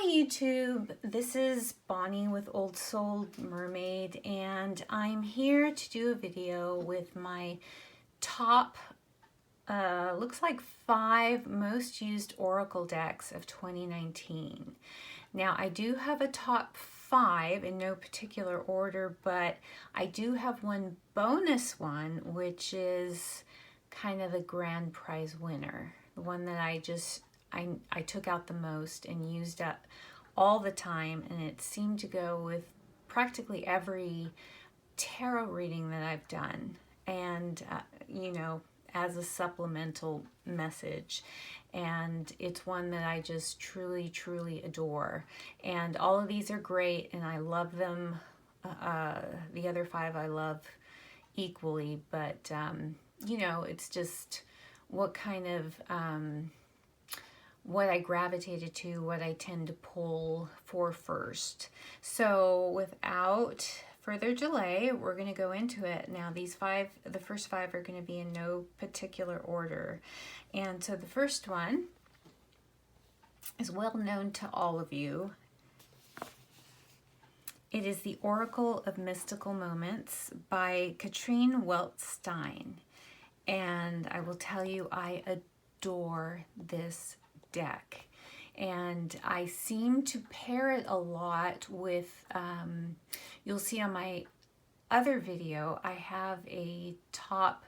Hi YouTube, this is Bonnie with Old Soul Mermaid, and I'm here to do a video with my top, looks like 5 most used Oracle decks of 2019. Now I do have a top 5 in no particular order, but I do have one bonus one, which is kind of the grand prize winner, the one that I took out the most and used up all the time, and it seemed to go with practically every tarot reading that I've done, and you know, as a supplemental message. And it's one that I just truly adore, and all of these are great and I love them. The other 5 I love equally, but you know, it's just what kind of what I gravitated to, what I tend to pull for first. So without further delay, we're going to go into it. Now these 5, the first 5 are going to be in no particular order. And so the first one is well known to all of you. It is the Oracle of Mystical Moments by Katrine Weltstein. And I will tell you, I adore this deck, and I seem to pair it a lot with, you'll see on my other video, I have a top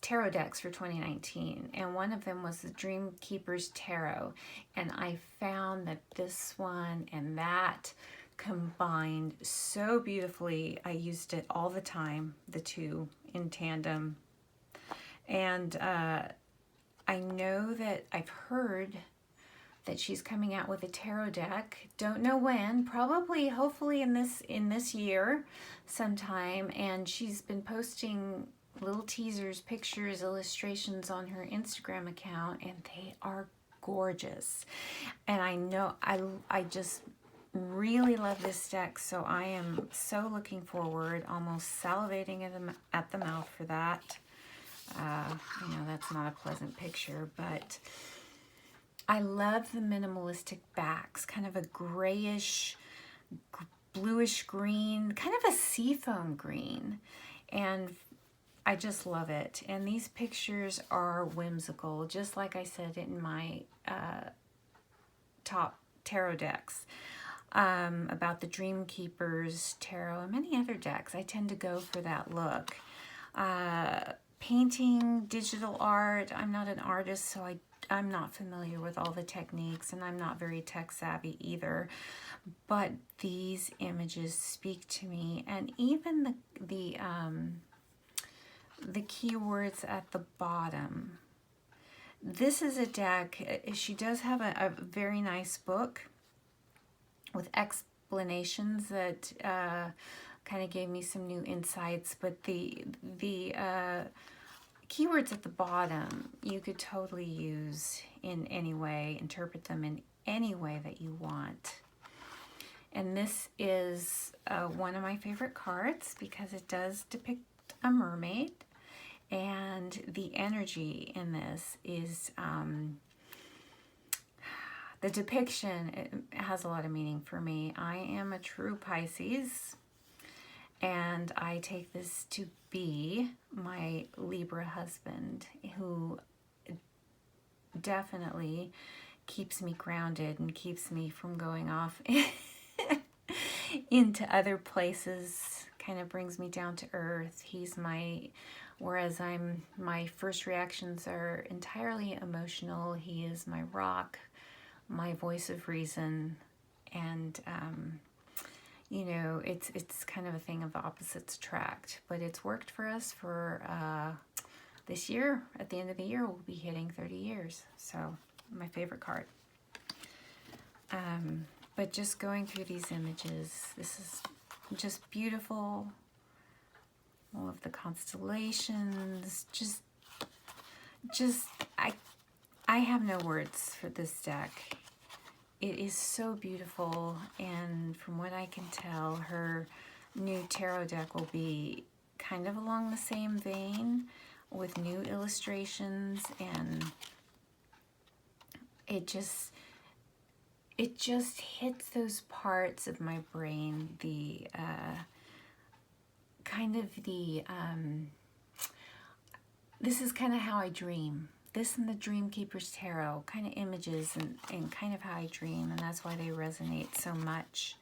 tarot decks for 2019, and one of them was the Dream Keeper's Tarot, and I found that this one and that combined so beautifully. I used it all the time, the two in tandem, and I know that I've heard that she's coming out with a tarot deck. Don't know when, probably, hopefully in this year sometime. And she's been posting little teasers, pictures, illustrations on her Instagram account, and they are gorgeous. And I know I just really love this deck, so I am so looking forward, almost salivating at the mouth for that. I know that's not a pleasant picture, but I love the minimalistic backs, kind of a grayish, bluish green, kind of a seafoam green, and I just love it. And these pictures are whimsical, just like I said in my top tarot decks, about the Dream Keeper's Tarot and many other decks. I tend to go for that look. Painting, digital art, I'm not an artist, so I'm not familiar with all the techniques, and I'm not very tech savvy either, but these images speak to me. And even the keywords at the bottom. This is a deck, she does have a very nice book with explanations that kind of gave me some new insights, but the keywords at the bottom you could totally use in any way, interpret them in any way that you want. And this is one of my favorite cards because it does depict a mermaid, and the energy in this is the depiction. It has a lot of meaning for me. I am a true Pisces, and I take this to be my Libra husband, who definitely keeps me grounded and keeps me from going off into other places, kind of brings me down to earth. He's whereas my first reactions are entirely emotional, he is my rock, my voice of reason, and you know, it's kind of a thing of opposites attract, but it's worked for us for this year. At the end of the year, we'll be hitting 30 years. So my favorite card. But just going through these images, this is just beautiful. All of the constellations, I have no words for this deck. It is so beautiful, and from what I can tell, her new tarot deck will be kind of along the same vein with new illustrations, and it just, it just hits those parts of my brain, the kind of the, this is kind of how I dream. This and the Dream Keeper's Tarot, kind of images and kind of how I dream, and that's why they resonate so much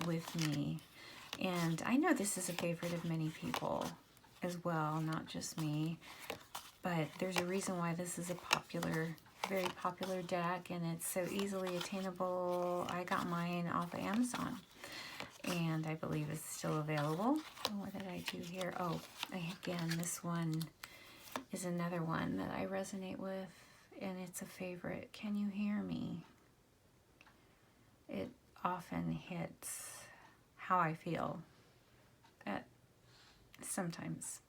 with me. And I know this is a favorite of many people as well, not just me, but there's a reason why this is a popular, very popular deck, and it's so easily attainable. I got mine off of Amazon, and I believe it's still available. What did I do here? Oh, again, this one is another one that I resonate with, and it's a favorite. Can you hear me? It often hits how I feel at sometimes,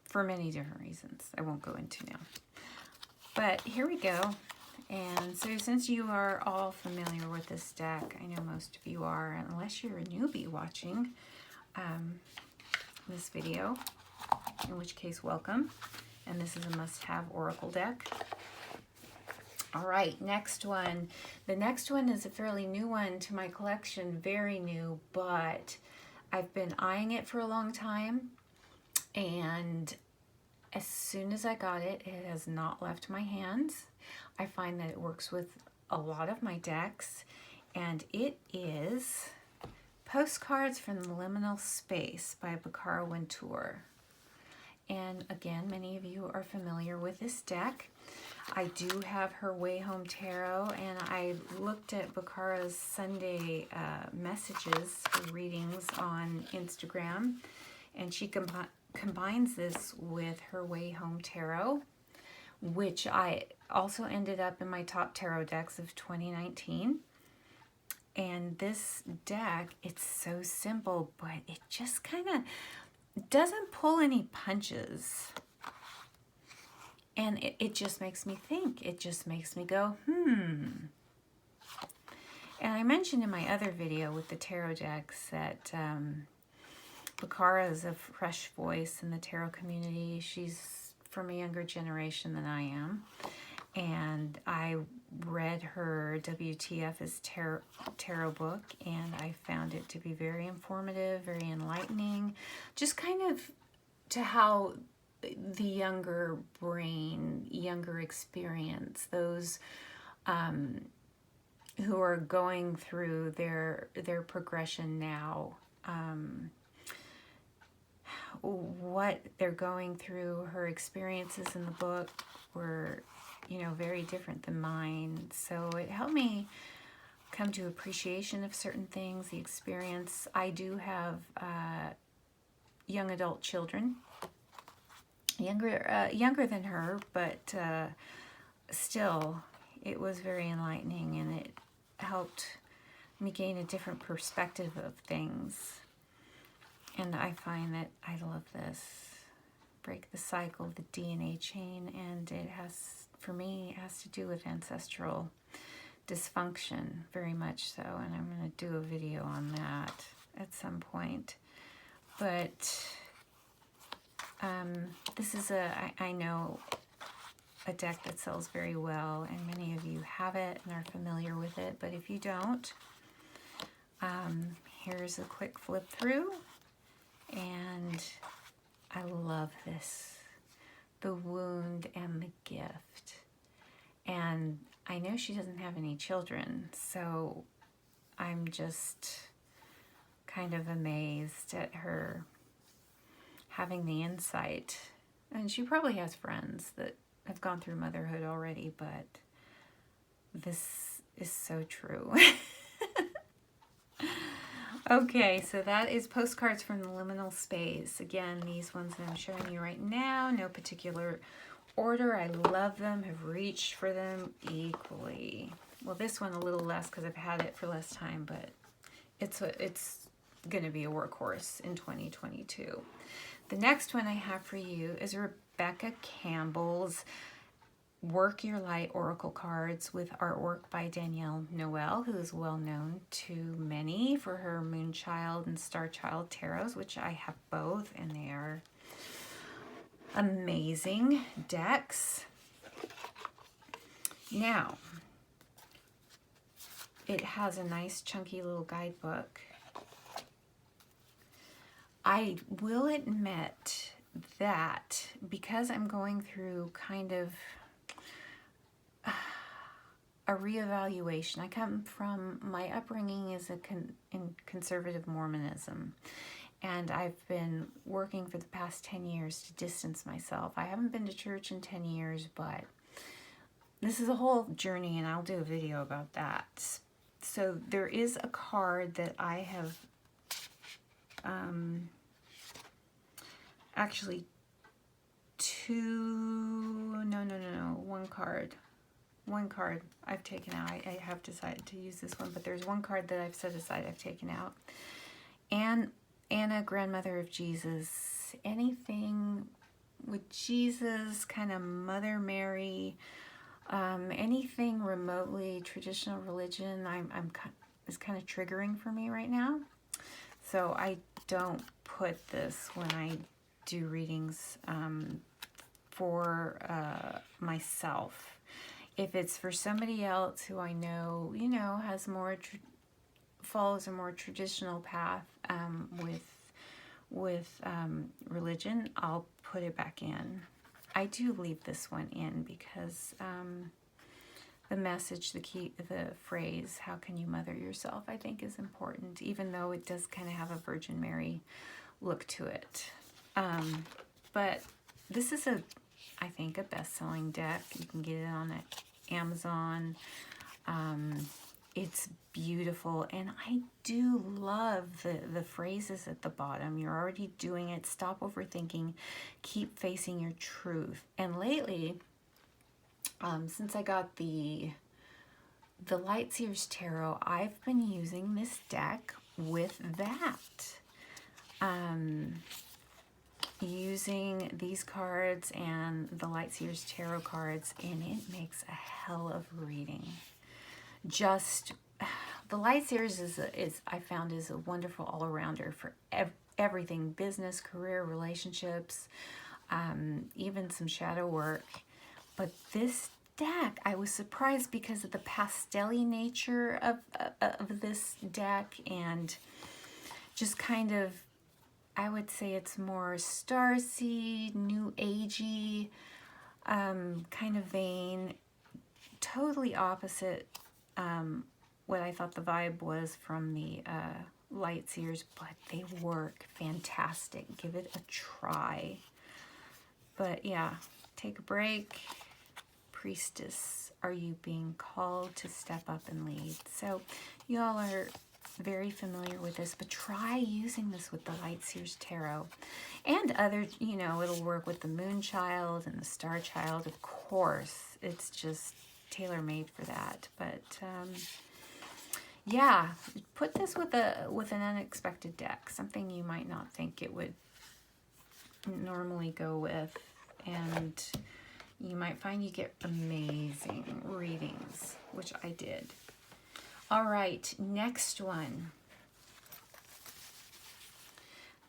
for many different reasons I won't go into now. But here we go. And so since you are all familiar with this deck, I know most of you are, unless you're a newbie watching this video, in which case welcome. And this is a must-have oracle deck. All right, next one. The next one is a fairly new one to my collection, very new, but I've been eyeing it for a long time, and as soon as I got it, it has not left my hands. I find that it works with a lot of my decks, and it is Postcards from the Liminal Space by Bakara Wintour. And again, many of you are familiar with this deck. I do have her Way Home Tarot, and I looked at Bakara's Sunday messages for readings on Instagram, and she combines this with her Way Home Tarot, which I also ended up in my top tarot decks of 2019. And this deck, it's so simple, but it just kind of doesn't pull any punches. And it just makes me think. It just makes me go, And I mentioned in my other video with the tarot decks that Bakara is a fresh voice in the tarot community. She's from a younger generation than I am. And I read her WTF's tarot book, and I found it to be very informative, very enlightening, just kind of to how the younger brain, younger experience, those who are going through their progression now, what they're going through. Her experiences in the book were, very different than mine. So it helped me come to appreciation of certain things, the experience. I do have young adult children, younger than her, but still, it was very enlightening, and it helped me gain a different perspective of things. And I find that I love this. Break the cycle of the DNA chain, and it has, for me, it has to do with ancestral dysfunction, very much so, and I'm going to do a video on that at some point. But this is I know, a deck that sells very well, and many of you have it and are familiar with it, but if you don't, here's a quick flip through, and I love this. The wound and the gift. And I know she doesn't have any children, so I'm just kind of amazed at her having the insight. And she probably has friends that have gone through motherhood already, but this is so true. Okay, so that is Postcards from the Liminal Space. Again, these ones that I'm showing you right now, no particular order. I love them, have reached for them equally. Well, this one a little less because I've had it for less time, but it's going to be a workhorse in 2022. The next one I have for you is Rebecca Campbell's Work Your Light Oracle Cards with artwork by Danielle Noel, who is well known to many for her Moonchild and Starchild tarots, which I have both, and they are amazing decks. Now, it has a nice chunky little guidebook. I will admit that because I'm going through kind of a reevaluation. I come from, my upbringing is in conservative Mormonism, and I've been working for the past 10 years to distance myself. I haven't been to church in 10 years, but this is a whole journey, and I'll do a video about that. So there is a card that I have actually one card I've taken out. I have decided to use this one, but there's one card that I've set aside I've taken out. And Anna, grandmother of Jesus. Anything with Jesus, kind of Mother Mary, anything remotely traditional religion, is kind of triggering for me right now. So I don't put this when I do readings for myself. If it's for somebody else who I know, has more follows a more traditional path with religion, I'll put it back in. I do leave this one in because the message, the phrase, "How can you mother yourself?" I think is important, even though it does kind of have a Virgin Mary look to it. But this is I think, a best-selling deck. You can get it on Amazon. It's beautiful, and I do love the phrases at the bottom. You're already doing it. Stop overthinking. Keep facing your truth. And lately, since I got the Lightseers Tarot, I've been using this deck with that. Using these cards and the Lightseers Tarot cards, and it makes a hell of a reading. Just the Lightseers is I found is a wonderful all-arounder for everything: business, career, relationships, even some shadow work. But this deck, I was surprised because of the pastel-y nature of this deck, and just kind of, I would say it's more starseed, new agey kind of vein. Totally opposite what I thought the vibe was from the Lightseers, but they work fantastic. Give it a try. But yeah, take a break. Priestess, are you being called to step up and lead? So you all are very familiar with this, but try using this with the Lightseers Tarot and other, it'll work with the Moon Child and the Star Child, of course. It's just tailor-made for that. But yeah, put this with an unexpected deck, something you might not think it would normally go with, and you might find you get amazing readings, which I did. All right, next one.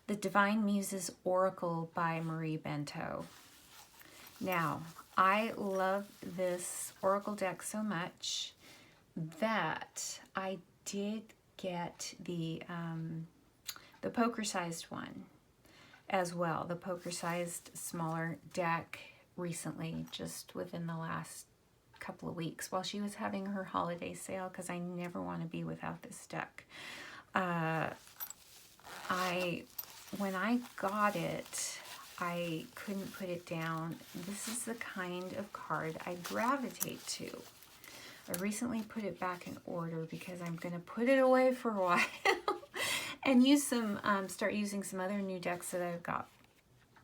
The Divine Muses Oracle by Marie Bento. Now, I love this Oracle deck so much that I did get the poker-sized one as well. The poker-sized smaller deck recently, just within the last couple of weeks while she was having her holiday sale, because I never want to be without this deck. When I got it, I couldn't put it down. This is the kind of card I gravitate to. I recently put it back in order because I'm going to put it away for a while and use start using some other new decks that I've got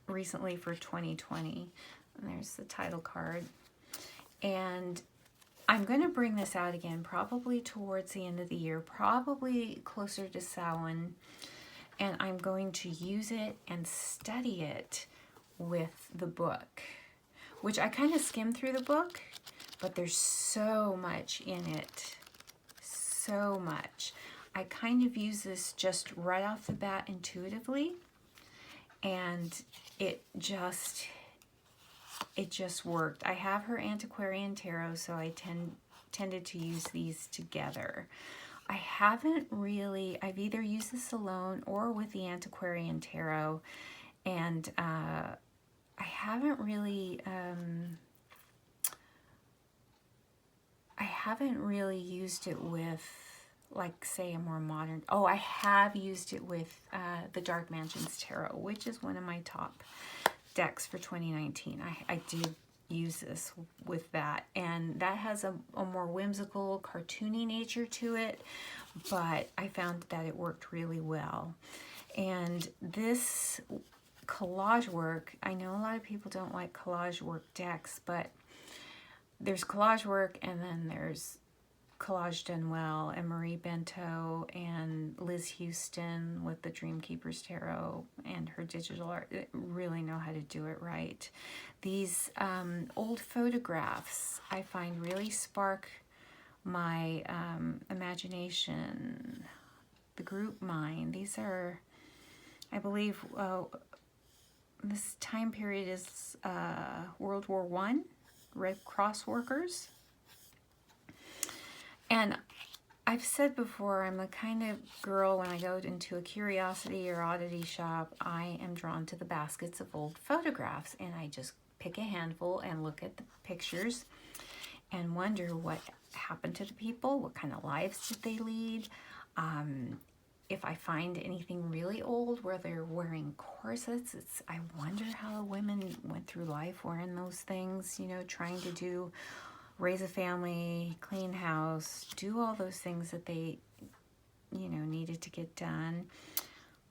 recently for 2020. And there's the title card. And I'm going to bring this out again probably towards the end of the year, probably closer to Samhain. And I'm going to use it and study it with the book, which I kind of skimmed through the book, but there's so much in it. So much. I kind of use this just right off the bat intuitively, and it just it just worked. I have her Antiquarian Tarot, so I tended to use these together. I haven't really, I've either used this alone or with the Antiquarian Tarot, and I haven't really used it with, like, say, a more modern, oh, I have used it with the Dark Mansions Tarot, which is one of my top decks for 2019. I did use this with that, and that has a more whimsical, cartoony nature to it, but I found that it worked really well. And this collage work, I know a lot of people don't like collage work decks, but there's collage work, and then there's collage done well, and Marie Bento and Liz Houston with the Dreamkeepers Tarot and her digital art really know how to do it right. These old photographs I find really spark my imagination, the group mind. These are, I believe, this time period is World War I, Red Cross workers. And I've said before, I'm the kind of girl, when I go into a curiosity or oddity shop, I am drawn to the baskets of old photographs, and I just pick a handful and look at the pictures and wonder what happened to the people, what kind of lives did they lead. If I find anything really old where they're wearing corsets, I wonder how women went through life wearing those things, you know, trying to raise a family, clean house, do all those things that they, you know, needed to get done.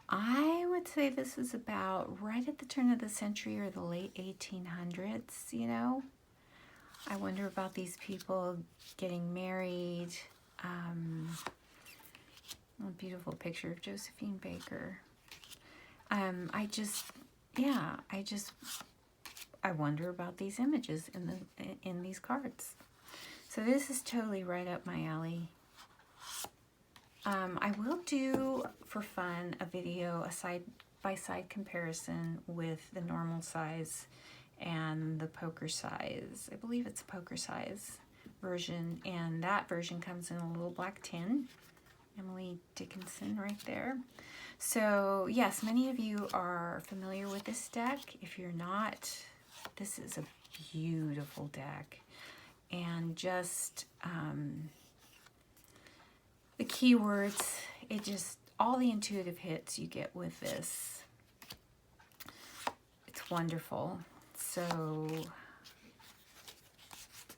I would say this is about right at the turn of the century or the late 1800s, you know. I wonder about these people getting married. A beautiful picture of Josephine Baker. I wonder about these images in these cards. So this is totally right up my alley. I will do, for fun, a video, a side-by-side comparison with the normal size and the poker size. I believe it's a poker size version, and that version comes in a little black tin. Emily Dickinson right there. So yes, many of you are familiar with this deck. If you're not, this is a beautiful deck, and just the keywords, all the intuitive hits you get with this, it's wonderful. So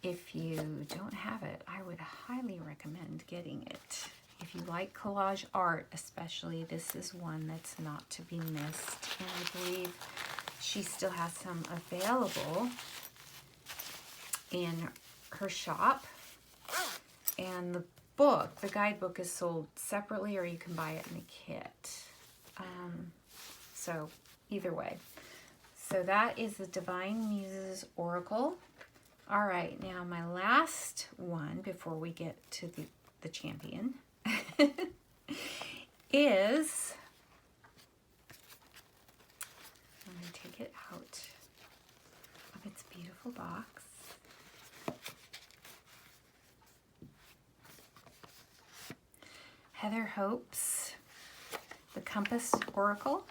if you don't have it, I would highly recommend getting it. If you like collage art especially, this is one that's not to be missed, and I believe she still has some available in her shop. And the book, the guidebook, is sold separately, or you can buy it in a kit. So either way. So that is the Divine Muses Oracle. All right, now my last one before we get to the champion is, let me take it out of its beautiful box. Heather Hope's The Compass Oracle.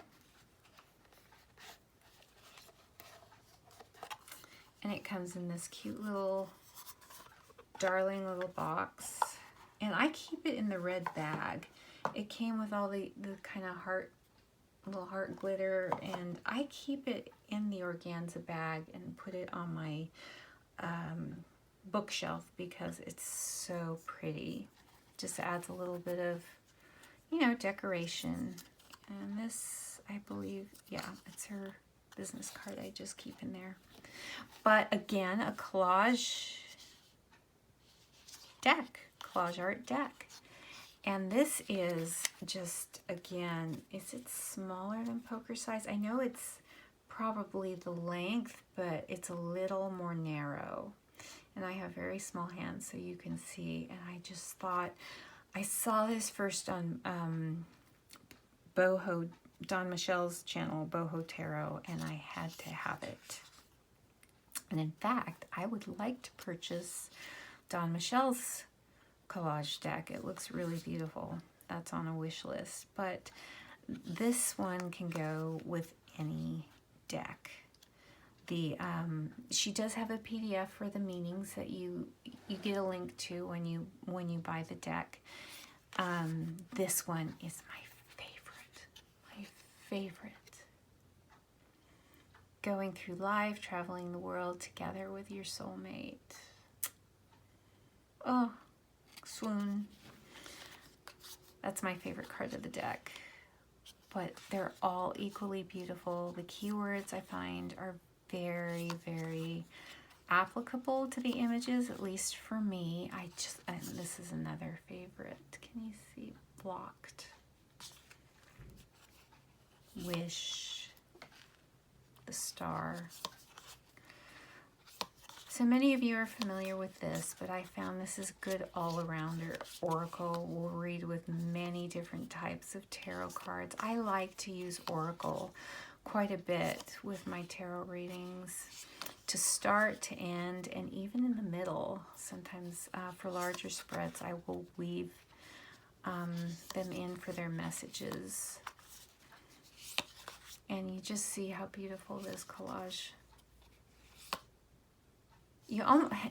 And it comes in this cute little, darling little box. And I keep it in the red bag. It came with all the kind of little heart glitter, and I keep it in the organza bag and put it on my bookshelf because it's so pretty. Just adds a little bit of, you know, decoration. And this, I believe, yeah, it's her business card I just keep in there. But again, a collage deck, collage art deck. And this is just, again, is it smaller than poker size? I know it's probably the length, but it's a little more narrow. And I have very small hands, so you can see. And I just thought, I saw this first on Don Michelle's channel, Boho Tarot, and I had to have it. And in fact, I would like to purchase Don Michelle's collage deck. It looks really beautiful. That's on a wish list. But this one can go with any deck. She does have a PDF for the meanings that you get a link to when you buy the deck. This one is my favorite. Going through life, traveling the world together with your soulmate. Oh, swoon. That's my favorite card of the deck. But they're all equally beautiful. The keywords I find are very, very applicable to the images, at least for me. And this is another favorite. Can you see? Blocked. Wish. The star. So many of you are familiar with this, but I found this is good all-arounder oracle. We'll read with many different types of tarot cards. I like to use oracle quite a bit with my tarot readings, to start, to end, and even in the middle. Sometimes for larger spreads, I will weave them in for their messages. And you just see how beautiful this collage.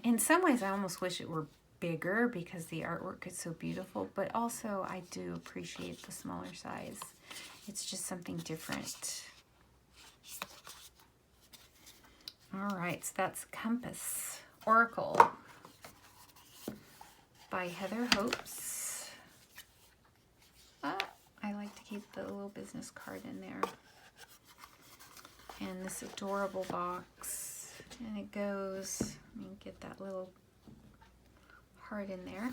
In some ways, I almost wish it were bigger because the artwork is so beautiful, but also I do appreciate the smaller size. It's just something different. All right, so that's Compass Oracle by Heather Hopes. I like to keep the little business card in there. And this adorable box. And it goes, let me get that little heart in there.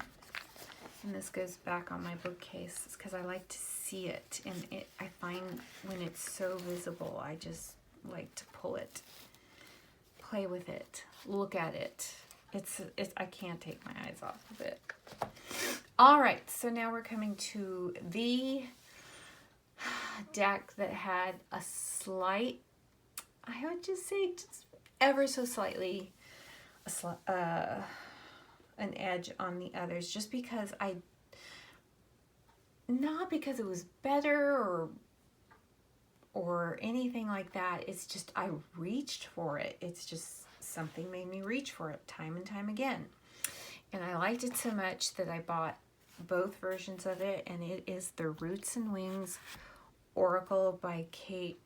And this goes back on my bookcase because I like to see it. And I find when it's so visible, I just like to pull it, play with it, look at it. I can't take my eyes off of it. All right, so now we're coming to the deck that had a slight, I would just say just ever so slightly an edge on the others, just because not because it was better or anything like that. It's just I reached for it. It's just something made me reach for it time and time again. And I liked it so much that I bought both versions of it, and it is the Roots and Wings Oracle by Kate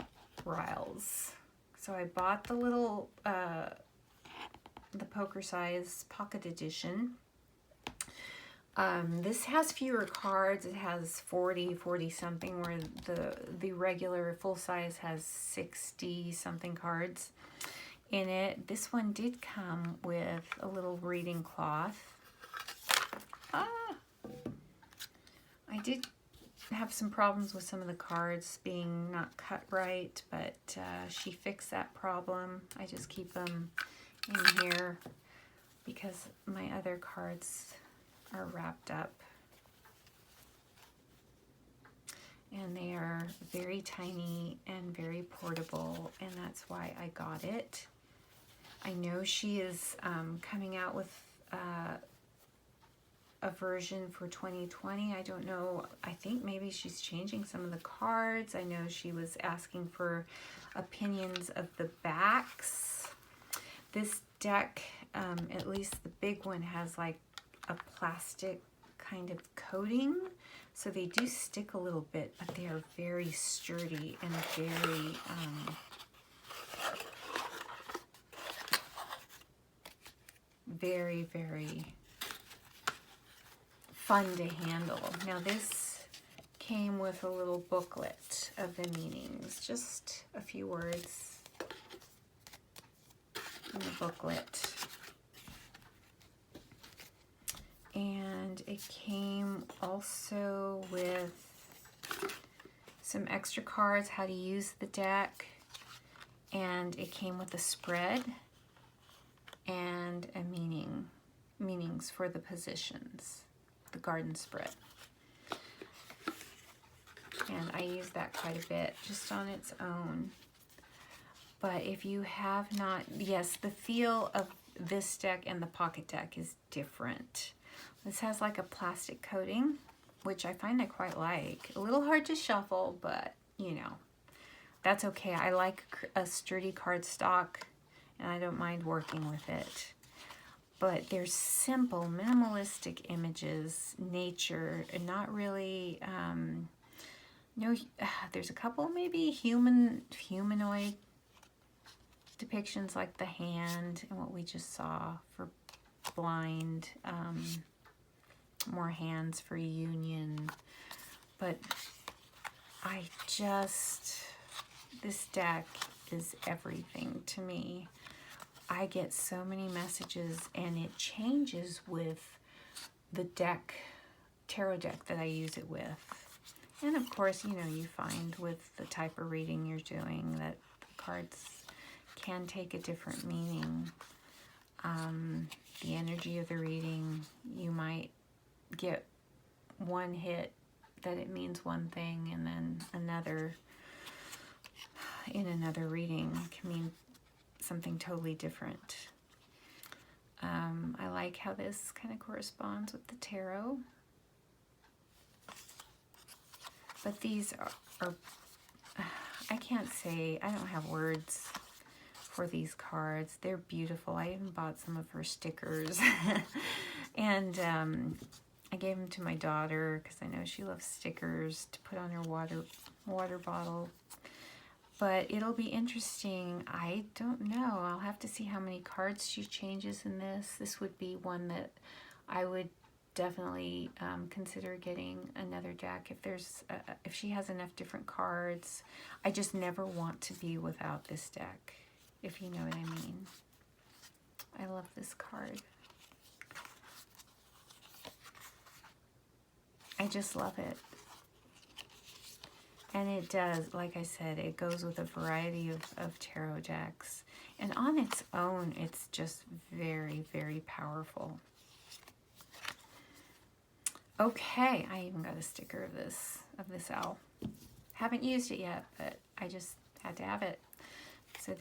Riles. So I bought the little, the poker size pocket edition. This has fewer cards. It has 40 something, where the regular full size has 60 something cards in it. This one did come with a little reading cloth. I did have some problems with some of the cards being not cut right, but she fixed that problem. I just keep them in here because my other cards are wrapped up. And they are very tiny and very portable, and that's why I got it. I know she is coming out with a version for 2020. I don't know. I think maybe she's changing some of the cards. I know she was asking for opinions of the backs. This deck, at least the big one, has like a plastic kind of coating, so they do stick a little bit, but they are very sturdy and very, very fun to handle. Now this came with a little booklet of the meanings, just a few words in the booklet. And it came also with some extra cards, how to use the deck, and it came with a spread and a meanings for the positions, the garden spread. And I use that quite a bit just on its own. But if you have not, yes, the feel of this deck and the pocket deck is different. This has like a plastic coating, which I find I quite like. A little hard to shuffle, but you know, that's okay. I like a sturdy cardstock, and I don't mind working with it. But there's simple, minimalistic images, nature, and not really, no, there's a couple maybe humanoid depictions like the hand and what we just saw for blind, more hands for union. But this deck is everything to me. I get so many messages, and it changes with the tarot deck that I use it with. And of course, you know, you find with the type of reading you're doing that the cards can take a different meaning. The energy of the reading, you might get one hit that it means one thing, and then another in another reading can mean something totally different. I like how this kind of corresponds with the tarot. But these are I can't say, I don't have words for these cards. They're beautiful. I even bought some of her stickers. And I gave them to my daughter because I know she loves stickers to put on her water bottle. But it'll be interesting. I don't know. I'll have to see how many cards she changes in this. This would be one that I would definitely consider getting another deck if she has enough different cards. I just never want to be without this deck, if you know what I mean. I love this card. I just love it. And it does, like I said, it goes with a variety of tarot decks. And on its own, it's just very, very powerful. Okay, I even got a sticker of this owl. Haven't used it yet, but I just had to have it. So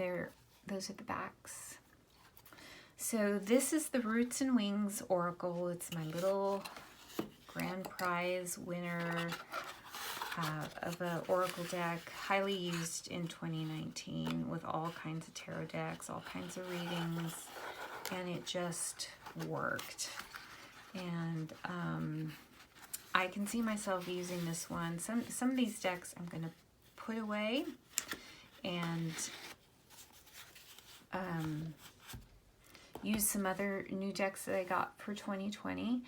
those are the backs. So this is the Roots and Wings Oracle. It's my little grand prize winner of an oracle deck, highly used in 2019 with all kinds of tarot decks, all kinds of readings, and it just worked. And I can see myself using this one. Some of these decks I'm going to put away and use some other new decks that I got for 2020.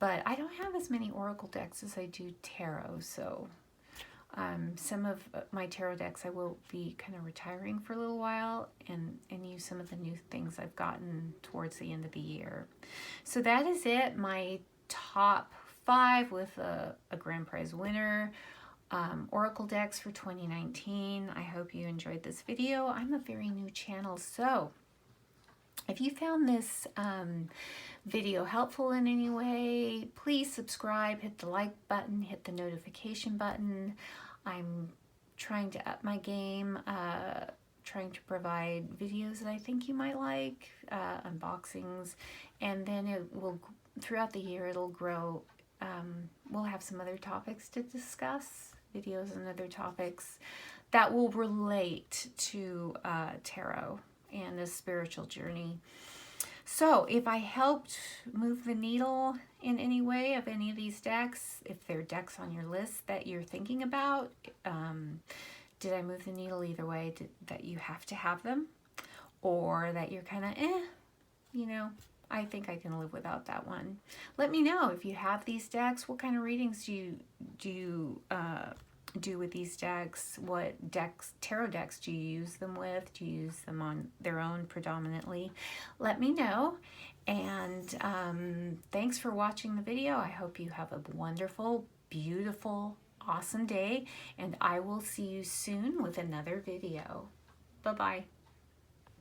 But I don't have as many oracle decks as I do tarot, so some of my tarot decks I will be kind of retiring for a little while and use some of the new things I've gotten towards the end of the year. So that is it, my top 5 with a grand prize winner, oracle decks for 2019. I hope you enjoyed this video. I'm a very new channel, so if you found this video helpful in any way, please subscribe, hit the like button, hit the notification button. I'm trying to up my game, trying to provide videos that I think you might like, unboxings, and then it will, throughout the year, it'll grow. We'll have some other topics to discuss, videos and other topics that will relate to tarot and a spiritual journey. So if I helped move the needle in any way of any of these decks, if there are decks on your list that you're thinking about, did I move the needle either way, that you have to have them, or that you're kind of, you know, I think I can live without that one. Let me know if you have these decks. What kind of readings do you do with these decks? What tarot decks do you use them with? Do you use them on their own predominantly? Let me know. And thanks for watching the video. I hope you have a wonderful, beautiful, awesome day, and I will see you soon with another video. Bye-bye.